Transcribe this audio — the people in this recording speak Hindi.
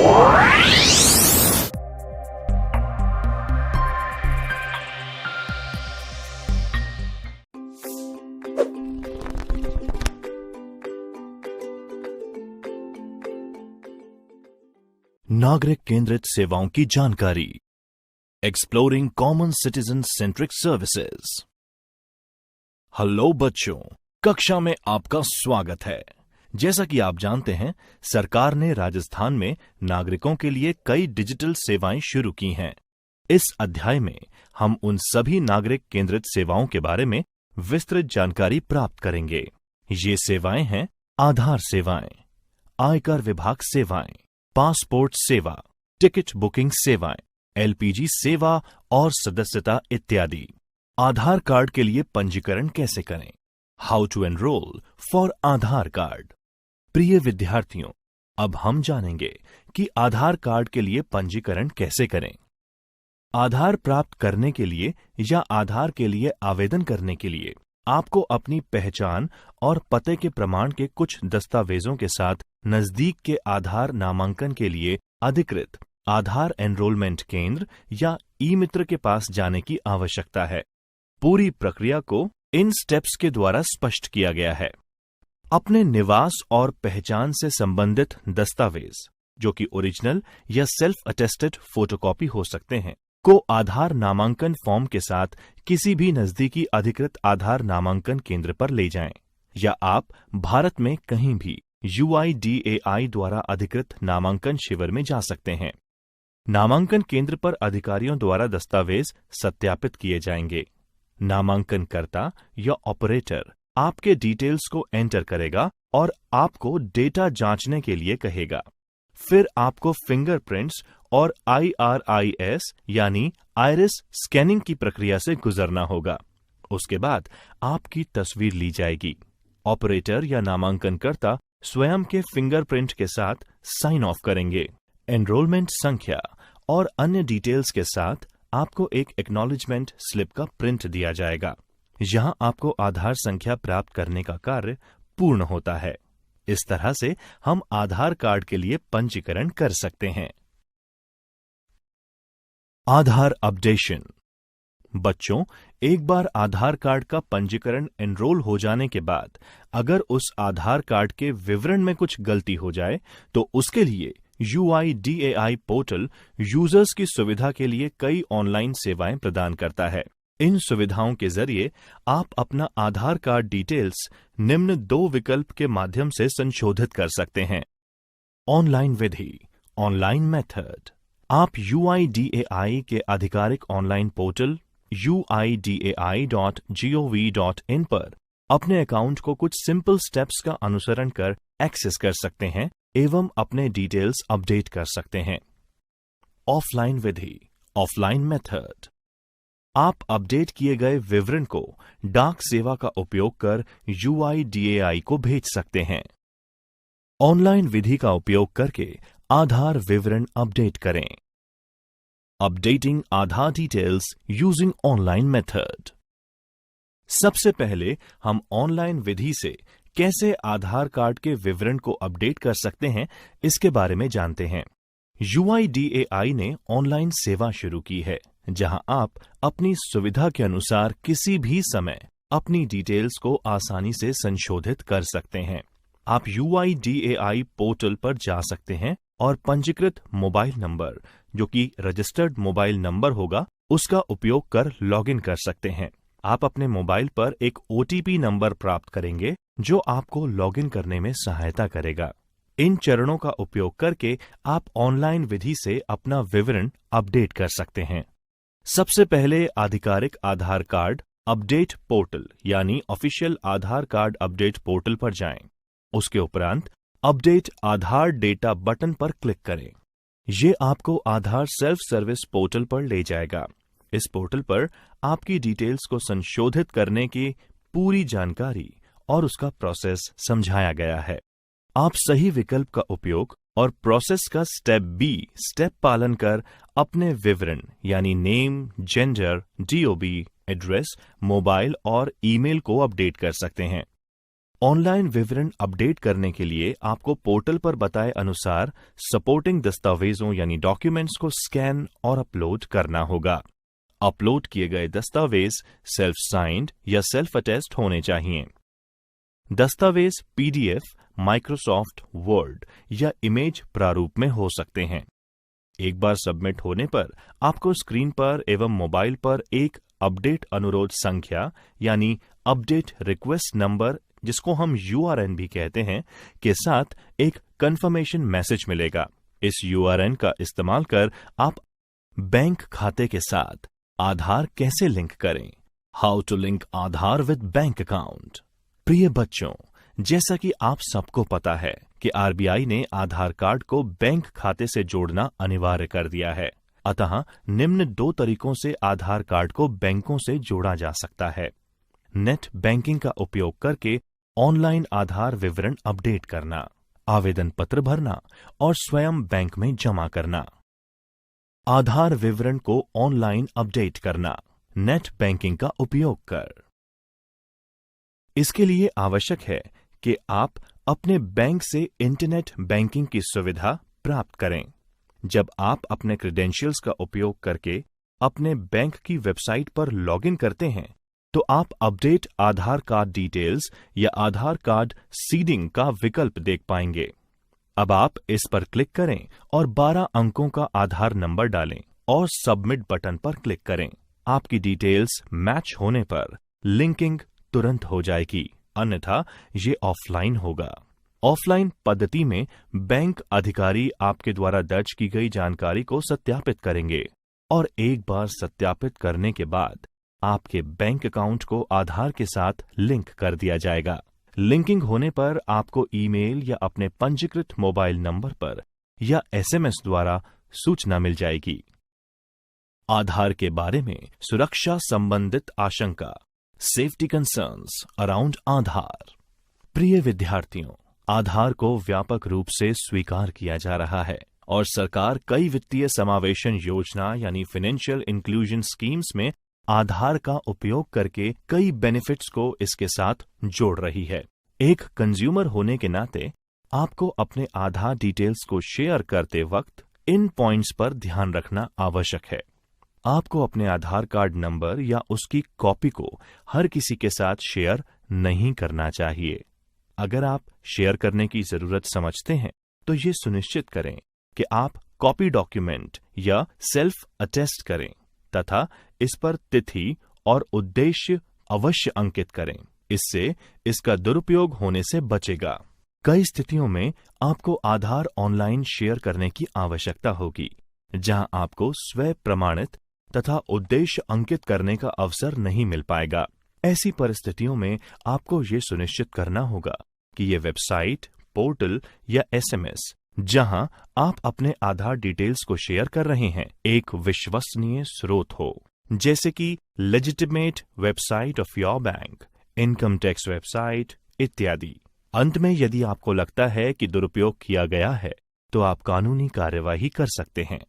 नागरिक केंद्रित सेवाओं की जानकारी। Exploring common citizen centric services. Hello बच्चों, कक्षा में आपका स्वागत है। जैसा कि आप जानते हैं, सरकार ने राजस्थान में नागरिकों के लिए कई डिजिटल सेवाएं शुरू की हैं। इस अध्याय में हम उन सभी नागरिक केंद्रित सेवाओं के बारे में विस्तृत जानकारी प्राप्त करेंगे। ये सेवाएं हैं आधार सेवाएं, आयकर विभाग सेवाएं, पासपोर्ट सेवा, टिकट बुकिंग सेवाएं, एलपीजी सेवा और सदस्यता इत्यादि। आधार कार्ड के लिए पंजीकरण कैसे करें? How to enroll for Aadhaar card. प्रिय विद्यार्थियों, अब हम जानेंगे कि आधार कार्ड के लिए पंजीकरण कैसे करें। आधार प्राप्त करने के लिए या आधार के लिए आवेदन करने के लिए आपको अपनी पहचान और पते के प्रमाण के कुछ दस्तावेजों के साथ नजदीक के आधार नामांकन के लिए अधिकृत आधार एनरोलमेंट केंद्र या ई मित्र के पास जाने की आवश्यकता है। पूरी प्रक्रिया को इन स्टेप्स के द्वारा स्पष्ट किया गया है। अपने निवास और पहचान से संबंधित दस्तावेज, जो कि ओरिजिनल या सेल्फ अटेस्टेड फोटोकॉपी हो सकते हैं, को आधार नामांकन फॉर्म के साथ किसी भी नजदीकी अधिकृत आधार नामांकन केंद्र पर ले जाएं, या आप भारत में कहीं भी UIDAI द्वारा अधिकृत नामांकन शिविर में जा सकते हैं। नामांकन केंद्र पर अधिकारियों द्वारा दस्तावेज सत्यापित किए जाएंगे। नामांकनकर्ता या ऑपरेटर आपके डिटेल्स को एंटर करेगा और आपको डेटा जांचने के लिए कहेगा। फिर आपको फिंगरप्रिंट्स और IRIS यानी आइरिस स्कैनिंग की प्रक्रिया से गुजरना होगा। उसके बाद आपकी तस्वीर ली जाएगी। ऑपरेटर या नामांकनकर्ता स्वयं के फिंगरप्रिंट के साथ साइन ऑफ करेंगे। एनरोलमेंट संख्या और अन्य डिटेल्स के साथ आपको एक एक्नॉलेजमेंट स्लिप का प्रिंट दिया जाएगा। यहां आपको आधार संख्या प्राप्त करने का कार्य पूर्ण होता है। इस तरह से हम आधार कार्ड के लिए पंजीकरण कर सकते हैं। आधार अपडेशन। बच्चों, एक बार आधार कार्ड का पंजीकरण एनरोल हो जाने के बाद अगर उस आधार कार्ड के विवरण में कुछ गलती हो जाए तो उसके लिए UIDAI पोर्टल यूजर्स की सुविधा के लिए कई ऑनलाइन सेवाएं प्रदान करता है। इन सुविधाओं के जरिए आप अपना आधार कार्ड डिटेल्स निम्न 2 विकल्प के माध्यम से संशोधित कर सकते हैं। ऑनलाइन विधि, ऑनलाइन मेथड। आप UIDAI के आधिकारिक ऑनलाइन पोर्टल uidai.gov.in पर अपने अकाउंट को कुछ सिंपल स्टेप्स का अनुसरण कर एक्सेस कर सकते हैं एवं अपने डिटेल्स अपडेट कर सकते हैं। ऑफलाइन विधि, ऑफलाइन मेथड। आप अपडेट किए गए विवरण को डाक सेवा का उपयोग कर UIDAI को भेज सकते हैं। ऑनलाइन विधि का उपयोग करके आधार विवरण अपडेट करें। अपडेटिंग आधार डिटेल्स यूजिंग ऑनलाइन मेथड। सबसे पहले हम ऑनलाइन विधि से कैसे आधार कार्ड के विवरण को अपडेट कर सकते हैं, इसके बारे में जानते हैं। UIDAI ने ऑनलाइन सेवा शुरू की है, जहां आप अपनी सुविधा के अनुसार किसी भी समय अपनी डिटेल्स को आसानी से संशोधित कर सकते हैं। आप UIDAI पोर्टल पर जा सकते हैं और पंजीकृत मोबाइल नंबर, जो कि रजिस्टर्ड मोबाइल नंबर होगा, उसका उपयोग कर लॉगिन कर सकते हैं। आप अपने मोबाइल पर एक OTP नंबर प्राप्त करेंगे जो आपको लॉगिन करने में सहायता करेगा। इन चरणों का उपयोग करके आप ऑनलाइन विधि से अपना विवरण अपडेट कर सकते हैं। सबसे पहले आधिकारिक आधार कार्ड अपडेट पोर्टल यानी ऑफिशियल आधार कार्ड अपडेट पोर्टल पर जाएं। उसके उपरांत अपडेट आधार डेटा बटन पर क्लिक करें। ये आपको आधार सेल्फ सर्विस पोर्टल पर ले जाएगा। इस पोर्टल पर आपकी डिटेल्स को संशोधित करने की पूरी जानकारी और उसका प्रोसेस समझाया गया है। आप सही विकल्प का उपयोग और प्रोसेस का स्टेप पालन कर अपने विवरण यानी name, gender, DOB, address, mobile और ईमेल को अपडेट कर सकते हैं। ऑनलाइन विवरण अपडेट करने के लिए आपको पोर्टल पर बताए अनुसार सपोर्टिंग दस्तावेजों यानी डॉक्यूमेंट्स को स्कैन और अपलोड करना होगा। अपलोड किए गए दस्तावेज सेल्फ साइंड या सेल्फ अटेस्ट होने चाहिए। दस्तावेज पीडीएफ, माइक्रोसॉफ्ट वर्ड या इमेज प्रारूप में हो सकते हैं। एक बार सबमिट होने पर आपको स्क्रीन पर एवं मोबाइल पर एक अपडेट अनुरोध संख्या यानी अपडेट रिक्वेस्ट नंबर, जिसको हम URN भी कहते हैं, के साथ एक कंफर्मेशन मैसेज मिलेगा। इस URN का इस्तेमाल कर आप बैंक खाते के साथ आधार कैसे लिंक करें। How to link Aadhaar with bank account. प्रिय बच्चों, जैसा कि आप सबको पता है कि RBI ने आधार कार्ड को बैंक खाते से जोड़ना अनिवार्य कर दिया है। अतः निम्न 2 तरीकों से आधार कार्ड को बैंकों से जोड़ा जा सकता है। नेट बैंकिंग का उपयोग करके ऑनलाइन आधार विवरण अपडेट करना, आवेदन पत्र भरना और स्वयं बैंक में जमा करना। आधार विवरण को ऑनलाइन अपडेट करना नेट बैंकिंग का उपयोग कर। इसके लिए आवश्यक है कि आप अपने बैंक से इंटरनेट बैंकिंग की सुविधा प्राप्त करें। जब आप अपने क्रेडेंशियल्स का उपयोग करके अपने बैंक की वेबसाइट पर लॉगिन करते हैं, तो आप अपडेट आधार कार्ड डिटेल्स या आधार कार्ड सीडिंग का विकल्प देख पाएंगे। अब आप इस पर क्लिक करें और 12 अंकों का आधार नंबर डालें और सबमिट बटन पर क्लिक करें। आपकी डिटेल्स मैच होने पर लिंकिंग तुरंत हो जाएगी, अन्यथा ये ऑफलाइन होगा। ऑफलाइन पद्धति में बैंक अधिकारी आपके द्वारा दर्ज की गई जानकारी को सत्यापित करेंगे और एक बार सत्यापित करने के बाद आपके बैंक अकाउंट को आधार के साथ लिंक कर दिया जाएगा। लिंकिंग होने पर आपको ईमेल या अपने पंजीकृत मोबाइल नंबर पर या SMS द्वारा सूचना मिल जाएगी। आधार के बारे में सुरक्षा संबंधित आशंका, सेफ्टी कंसर्न्स अराउंड आधार। प्रिय विद्यार्थियों, आधार को व्यापक रूप से स्वीकार किया जा रहा है और सरकार कई वित्तीय समावेशन योजना यानी फाइनेंशियल इंक्लूजन स्कीम्स में आधार का उपयोग करके कई बेनिफिट्स को इसके साथ जोड़ रही है। एक कंज्यूमर होने के नाते आपको अपने आधार डिटेल्स को शेयर करते वक्त इन पॉइंट्स पर ध्यान रखना आवश्यक है। आपको अपने आधार कार्ड नंबर या उसकी कॉपी को हर किसी के साथ शेयर नहीं करना चाहिए। अगर आप शेयर करने की जरूरत समझते हैं, तो ये सुनिश्चित करें कि आप कॉपी डॉक्यूमेंट या सेल्फ अटेस्ट करें तथा इस पर तिथि और उद्देश्य अवश्य अंकित करें। इससे इसका दुरुपयोग होने से बचेगा। कई स्थितियों में आपको आधार ऑनलाइन शेयर करने की आवश्यकता होगी, जहां आपको स्वयं प्रमाणित तथा उद्देश्य अंकित करने का अवसर नहीं मिल पाएगा। ऐसी परिस्थितियों में आपको ये सुनिश्चित करना होगा कि ये वेबसाइट, पोर्टल या SMS जहां आप अपने आधार डिटेल्स को शेयर कर रहे हैं, एक विश्वसनीय स्रोत हो, जैसे कि legitimate website of your bank, income tax website इत्यादि। अंत में यदि आपको लगता है कि दुरुपयोग किया गया है, तो आप कानूनी कार्यवाही कर सकते हैं।